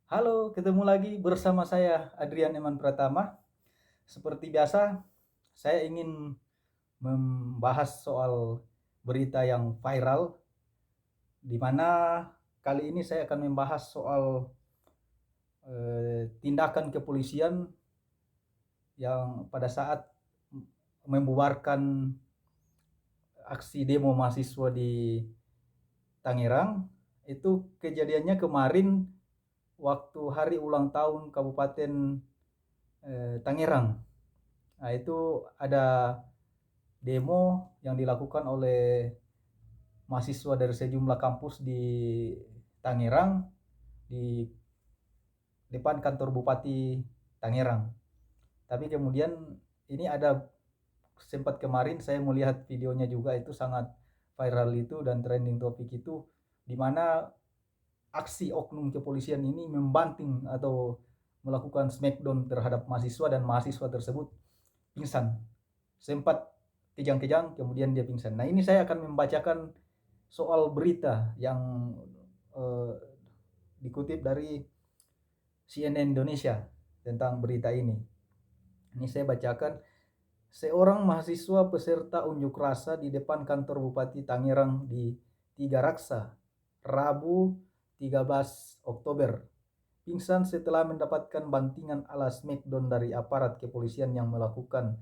Halo, ketemu lagi bersama saya Adrian Eman Pratama. Seperti biasa, saya ingin membahas soal berita yang viral, di mana kali ini saya akan membahas soal tindakan kepolisian yang pada saat membubarkan aksi demo mahasiswa di Tangerang. Itu kejadiannya kemarin waktu hari ulang tahun Kabupaten Tangerang. Nah, itu ada demo yang dilakukan oleh mahasiswa dari sejumlah kampus di Tangerang, di depan kantor Bupati Tangerang. Tapi kemudian ini ada sempat kemarin saya melihat videonya juga, itu sangat viral itu dan trending topik itu, di mana aksi oknum kepolisian ini membanting atau melakukan smackdown terhadap mahasiswa dan mahasiswa tersebut pingsan. Sempat kejang-kejang kemudian dia pingsan. Nah, ini saya akan membacakan soal berita yang eh, dikutip dari CNN Indonesia tentang berita ini. Ini saya bacakan. Seorang mahasiswa peserta unjuk rasa di depan kantor Bupati Tangerang di Tiga Raksa, Rabu 13 Oktober. Pingsan setelah mendapatkan bantingan alas smackdown dari aparat kepolisian yang melakukan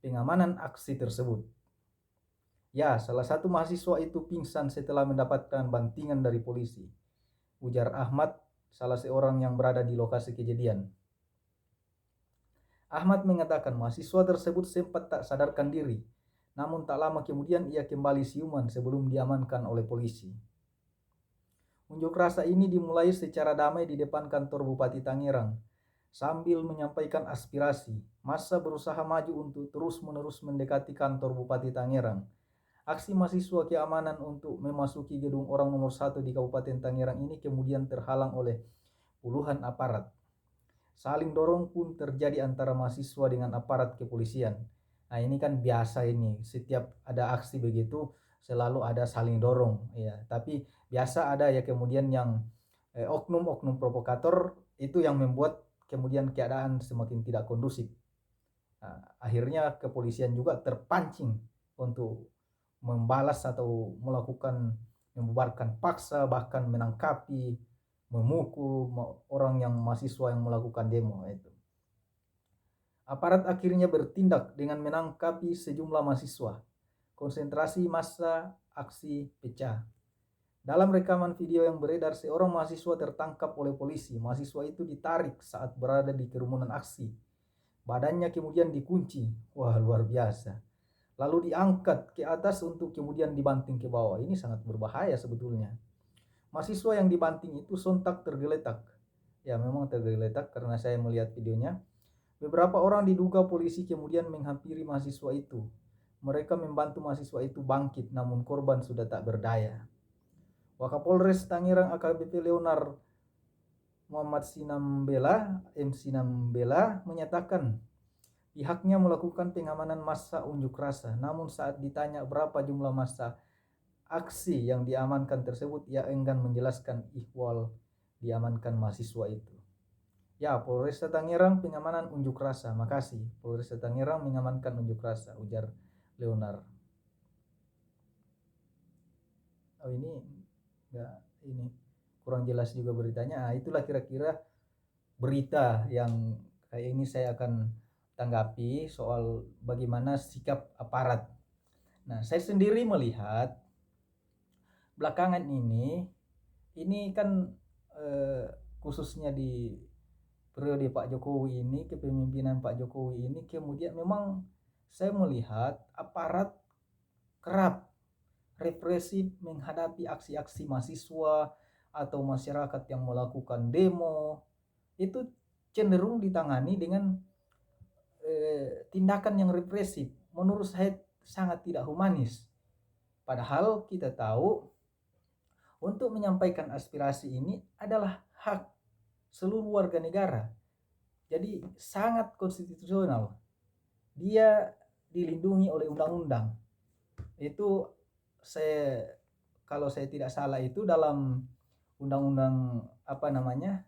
pengamanan aksi tersebut. Ya, salah satu mahasiswa itu pingsan setelah mendapatkan bantingan dari polisi, ujar Ahmad, salah seorang yang berada di lokasi kejadian. Ahmad mengatakan mahasiswa tersebut sempat tak sadarkan diri, namun tak lama kemudian ia kembali siuman sebelum diamankan oleh polisi. Unjuk rasa ini dimulai secara damai di depan kantor Bupati Tangerang. Sambil menyampaikan aspirasi, massa berusaha maju untuk terus-menerus mendekati kantor Bupati Tangerang. Aksi mahasiswa keamanan untuk memasuki gedung orang nomor 1 di Kabupaten Tangerang ini kemudian terhalang oleh puluhan aparat. Saling dorong pun terjadi antara mahasiswa dengan aparat kepolisian. Nah, ini kan biasa, ini setiap ada aksi begitu selalu ada saling dorong ya. Tapi biasa ada ya kemudian yang oknum-oknum provokator itu yang membuat kemudian keadaan semakin tidak kondusif. Nah, akhirnya kepolisian juga terpancing untuk membalas atau melakukan membubarkan paksa, bahkan menangkapi, memukul orang yang mahasiswa yang melakukan demo itu. Aparat akhirnya bertindak dengan menangkapi sejumlah mahasiswa. Konsentrasi massa aksi pecah. Dalam rekaman video yang beredar, seorang mahasiswa tertangkap oleh polisi. Mahasiswa itu ditarik saat berada di kerumunan aksi. Badannya kemudian dikunci. Wah, luar biasa. Lalu diangkat ke atas untuk kemudian dibanting ke bawah. Ini sangat berbahaya sebetulnya. Mahasiswa yang dibanting itu sontak tergeletak. Ya, memang tergeletak karena saya melihat videonya. Beberapa orang diduga polisi kemudian menghampiri mahasiswa itu. Mereka membantu mahasiswa itu bangkit, namun korban sudah tak berdaya. Wakapolres Tangerang AKBP Leonar Muhammad Sinambela, M. Sinambela menyatakan pihaknya melakukan pengamanan massa unjuk rasa. Namun saat ditanya berapa jumlah massa aksi yang diamankan tersebut, ia enggan menjelaskan ihwal diamankan mahasiswa itu. Ya, Polresta Tangerang pengamanan unjuk rasa. Makasih. Polresta Tangerang mengamankan unjuk rasa, ujar Leonar. Oh, ini enggak, ini kurang jelas juga beritanya. Nah, itulah kira-kira berita yang kayak ini saya akan tanggapi soal bagaimana sikap aparat. Nah, saya sendiri melihat belakangan ini kan khususnya di periode Pak Jokowi ini, kepemimpinan Pak Jokowi ini, kemudian memang saya melihat aparat kerap represif menghadapi aksi-aksi mahasiswa atau masyarakat yang melakukan demo. Itu cenderung ditangani dengan tindakan yang represif. Menurut saya sangat tidak humanis. Padahal kita tahu untuk menyampaikan aspirasi ini adalah hak seluruh warga negara. Jadi sangat konstitusional. Dia dilindungi oleh undang-undang. Itu saya, kalau saya tidak salah itu dalam undang-undang apa namanya?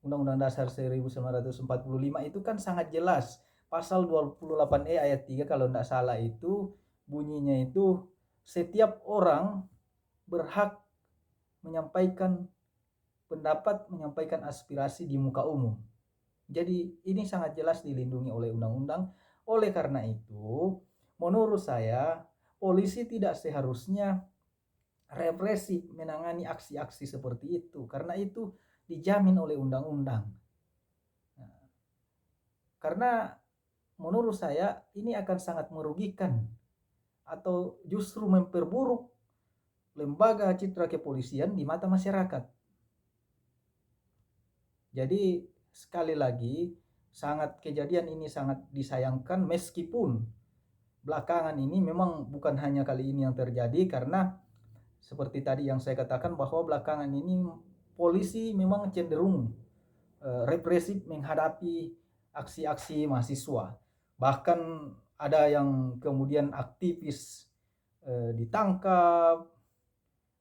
Undang-Undang Dasar 1945 itu kan sangat jelas. Pasal 28E ayat 3 kalau tidak salah itu bunyinya itu setiap orang berhak menyampaikan pendapat, menyampaikan aspirasi di muka umum. Jadi ini sangat jelas dilindungi oleh undang-undang. Oleh karena itu, menurut saya polisi tidak seharusnya represif menangani aksi-aksi seperti itu karena itu dijamin oleh undang-undang. Nah, karena menurut saya ini akan sangat merugikan atau justru memperburuk lembaga citra kepolisian di mata masyarakat. Jadi sekali lagi kejadian ini sangat disayangkan meskipun belakangan ini memang bukan hanya kali ini yang terjadi karena seperti tadi yang saya katakan bahwa belakangan ini polisi memang cenderung represif menghadapi aksi-aksi mahasiswa. Bahkan ada yang kemudian aktivis ditangkap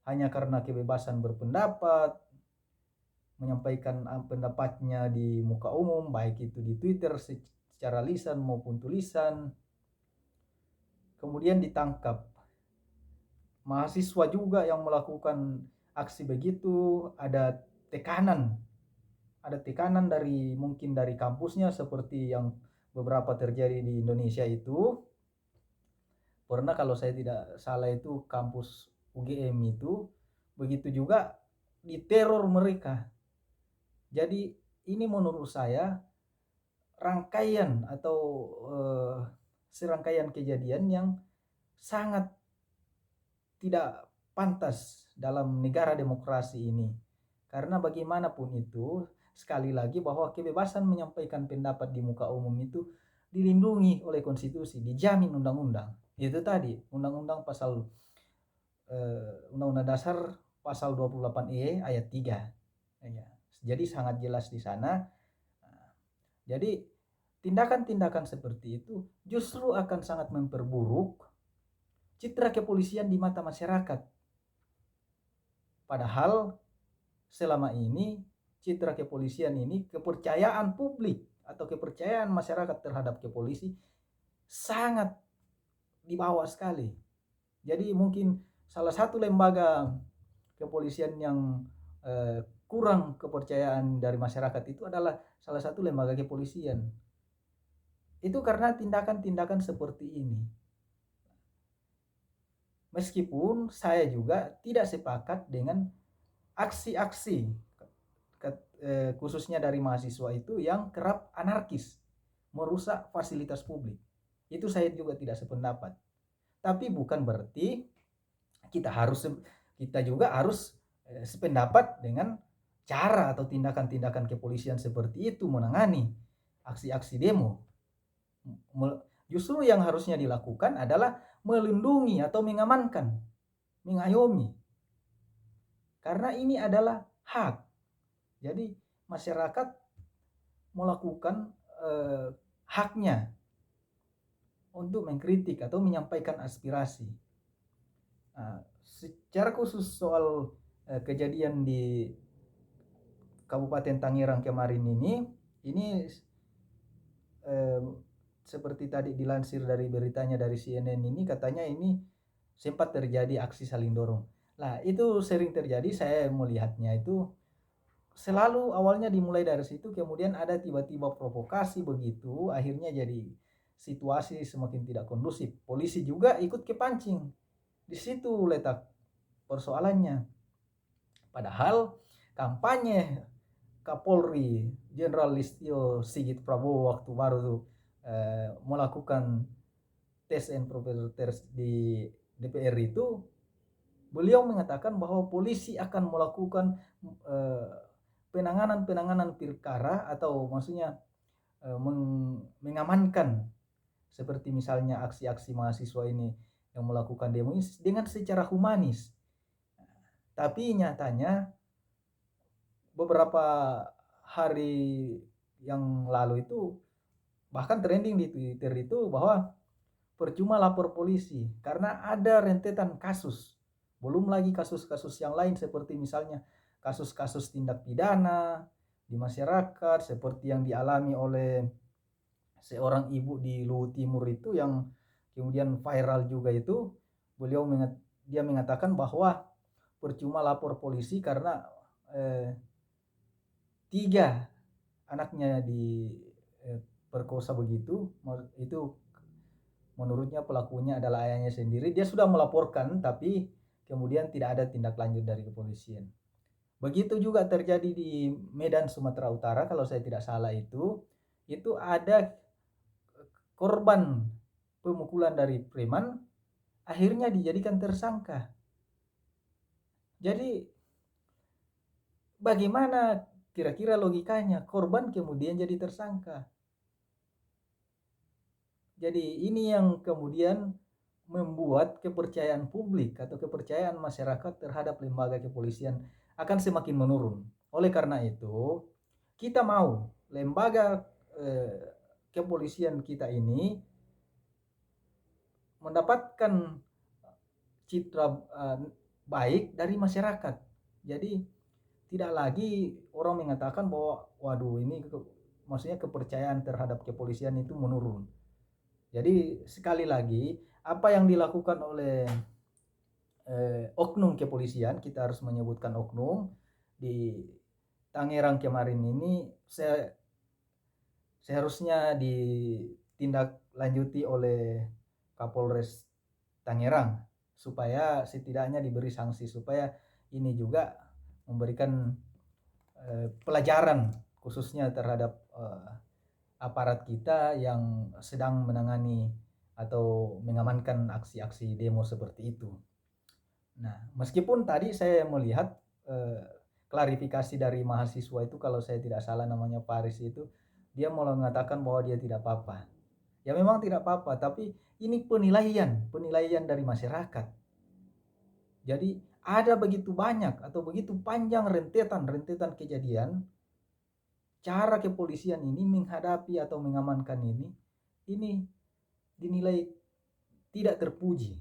hanya karena kebebasan berpendapat, menyampaikan pendapatnya di muka umum, baik itu di Twitter secara lisan maupun tulisan, kemudian ditangkap. Mahasiswa juga yang melakukan aksi begitu, ada tekanan dari mungkin dari kampusnya seperti yang beberapa terjadi di Indonesia itu. Pernah kalau saya tidak salah itu kampus UGM itu, begitu juga diteror mereka. Jadi ini menurut saya rangkaian atau serangkaian kejadian yang sangat tidak pantas dalam negara demokrasi ini. Karena bagaimanapun itu, sekali lagi bahwa kebebasan menyampaikan pendapat di muka umum itu dilindungi oleh konstitusi, dijamin undang-undang. Itu tadi, undang-undang Undang-Undang Dasar pasal 28E ayat 3. Ya. Jadi sangat jelas di sana. Jadi tindakan-tindakan seperti itu justru akan sangat memperburuk citra kepolisian di mata masyarakat. Padahal selama ini citra kepolisian ini, kepercayaan publik atau kepercayaan masyarakat terhadap kepolisi sangat di bawah sekali. Jadi mungkin salah satu lembaga kepolisian yang kurang kepercayaan dari masyarakat itu adalah salah satu lembaga kepolisian. Itu karena tindakan-tindakan seperti ini. Meskipun saya juga tidak sepakat dengan aksi-aksi khususnya dari mahasiswa itu yang kerap anarkis, merusak fasilitas publik. Itu saya juga tidak sependapat. Tapi bukan berarti kita juga harus sependapat dengan cara atau tindakan-tindakan kepolisian seperti itu menangani aksi-aksi demo. Justru yang harusnya dilakukan adalah melindungi atau mengamankan, mengayomi. Karena ini adalah hak. Jadi masyarakat melakukan haknya untuk mengkritik atau menyampaikan aspirasi. Secara khusus soal kejadian di Kabupaten Tangerang kemarin ini seperti tadi dilansir dari beritanya dari CNN ini, katanya ini sempat terjadi aksi saling dorong. Nah itu sering terjadi, saya melihatnya itu selalu awalnya dimulai dari situ, kemudian ada tiba-tiba provokasi begitu, akhirnya jadi situasi semakin tidak kondusif. Polisi juga ikut kepancing. Di situ letak persoalannya. Padahal kampanye Kapolri Jenderal Listio Sigit Prabowo waktu baru tuh melakukan tes and proper test di DPR itu, beliau mengatakan bahwa polisi akan melakukan penanganan perkara atau maksudnya mengamankan seperti misalnya aksi-aksi mahasiswa ini yang melakukan demo ini dengan secara humanis. Tapi nyatanya beberapa hari yang lalu itu bahkan trending di Twitter itu bahwa percuma lapor polisi karena ada rentetan kasus. Belum lagi kasus-kasus yang lain seperti misalnya kasus-kasus tindak pidana di masyarakat seperti yang dialami oleh seorang ibu di Luwu Timur itu yang kemudian viral juga itu. Dia mengatakan bahwa percuma lapor polisi karena 3 anaknya diperkosa begitu. Itu menurutnya pelakunya adalah ayahnya sendiri. Dia sudah melaporkan tapi kemudian tidak ada tindak lanjut dari kepolisian. Begitu juga terjadi di Medan, Sumatera Utara, kalau saya tidak salah itu ada korban pemukulan dari preman, akhirnya dijadikan tersangka. Jadi bagaimana kira-kira logikanya korban kemudian jadi tersangka? Jadi ini yang kemudian membuat kepercayaan publik atau kepercayaan masyarakat terhadap lembaga kepolisian akan semakin menurun. Oleh karena itu, kita mau lembaga kepolisian kita ini mendapatkan citra baik dari masyarakat. Jadi tidak lagi orang mengatakan bahwa waduh ini maksudnya kepercayaan terhadap kepolisian itu menurun. Jadi sekali lagi apa yang dilakukan oleh oknum kepolisian, kita harus menyebutkan oknum di Tangerang kemarin ini seharusnya ditindaklanjuti oleh Kapolres Tangerang supaya setidaknya diberi sanksi, supaya ini juga memberikan pelajaran khususnya terhadap aparat kita yang sedang menangani atau mengamankan aksi-aksi demo seperti itu. Nah, meskipun tadi saya melihat klarifikasi dari mahasiswa itu, kalau saya tidak salah namanya Paris itu, dia mau mengatakan bahwa dia tidak apa-apa. Ya memang tidak apa-apa, tapi ini penilaian dari masyarakat. Jadi ada begitu banyak atau begitu panjang rentetan kejadian, cara kepolisian ini menghadapi atau mengamankan ini dinilai tidak terpuji.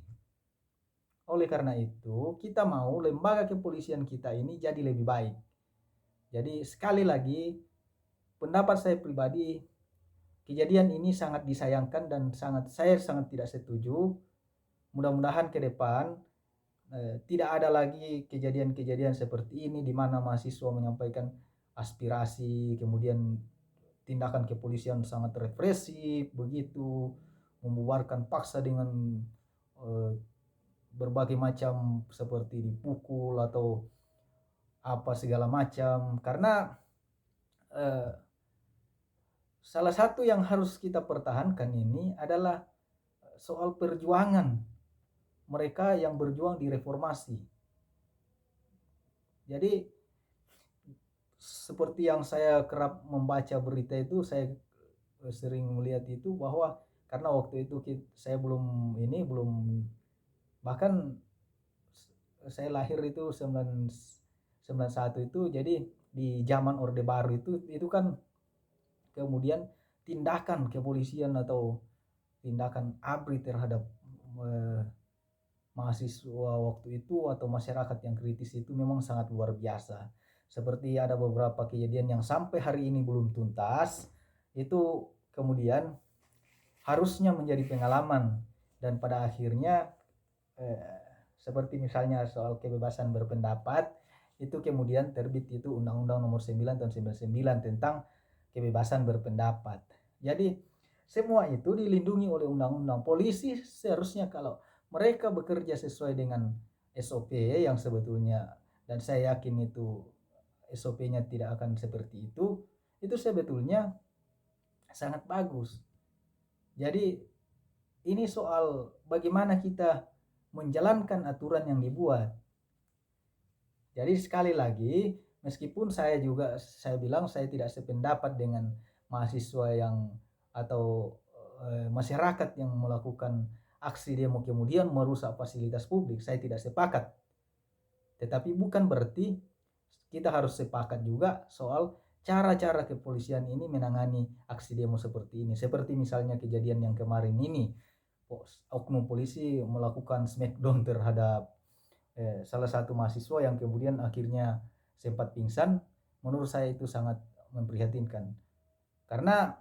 Oleh karena itu, kita mau lembaga kepolisian kita ini jadi lebih baik. Jadi sekali lagi, pendapat saya pribadi, kejadian ini sangat disayangkan dan saya sangat tidak setuju. Mudah-mudahan ke depan tidak ada lagi kejadian-kejadian seperti ini di mana mahasiswa menyampaikan aspirasi, kemudian tindakan kepolisian sangat represif begitu, membubarkan paksa dengan berbagai macam seperti dipukul atau apa segala macam. Karena salah satu yang harus kita pertahankan ini adalah soal perjuangan mereka yang berjuang di reformasi. Jadi seperti yang saya kerap membaca berita itu, saya sering melihat itu bahwa karena waktu itu saya belum bahkan saya lahir itu 91 itu, jadi di zaman Orde Baru itu kan kemudian tindakan kepolisian atau tindakan ABRI terhadap mahasiswa waktu itu atau masyarakat yang kritis itu memang sangat luar biasa. Seperti ada beberapa kejadian yang sampai hari ini belum tuntas, itu kemudian harusnya menjadi pengalaman, dan pada akhirnya seperti misalnya soal kebebasan berpendapat, itu kemudian terbit itu Undang-Undang Nomor 9 tahun 99 tentang kebebasan berpendapat. Jadi semua itu dilindungi oleh undang-undang. Polisi seharusnya kalau mereka bekerja sesuai dengan SOP yang sebetulnya, dan saya yakin itu SOP-nya tidak akan seperti itu sebetulnya sangat bagus. Jadi ini soal bagaimana kita menjalankan aturan yang dibuat. Jadi sekali lagi, meskipun saya bilang saya tidak sependapat dengan mahasiswa yang atau masyarakat yang melakukan aksi demo kemudian merusak fasilitas publik, saya tidak sepakat. Tetapi bukan berarti kita harus sepakat juga soal cara-cara kepolisian ini menangani aksi demo seperti ini. Seperti misalnya kejadian yang kemarin ini, oknum polisi melakukan smackdown terhadap salah satu mahasiswa yang kemudian akhirnya sempat pingsan. Menurut saya itu sangat memprihatinkan. Karena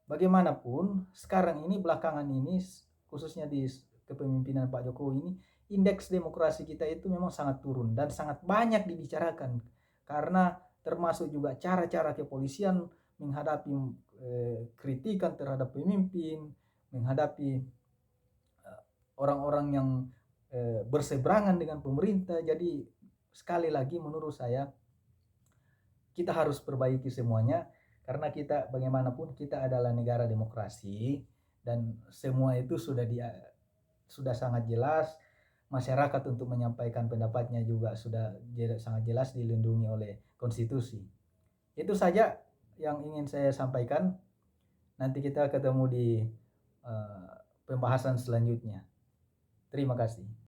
bagaimanapun sekarang ini, belakangan ini, khususnya di kepemimpinan Pak Jokowi ini, indeks demokrasi kita itu memang sangat turun dan sangat banyak dibicarakan, karena termasuk juga cara-cara kepolisian menghadapi kritikan terhadap pemimpin, menghadapi orang-orang yang berseberangan dengan pemerintah. Jadi sekali lagi menurut saya kita harus perbaiki semuanya, karena kita bagaimanapun kita adalah negara demokrasi dan semua itu sudah sangat jelas. Masyarakat untuk menyampaikan pendapatnya juga sudah sangat jelas dilindungi oleh konstitusi. Itu saja yang ingin saya sampaikan. Nanti kita ketemu di pembahasan selanjutnya. Terima kasih.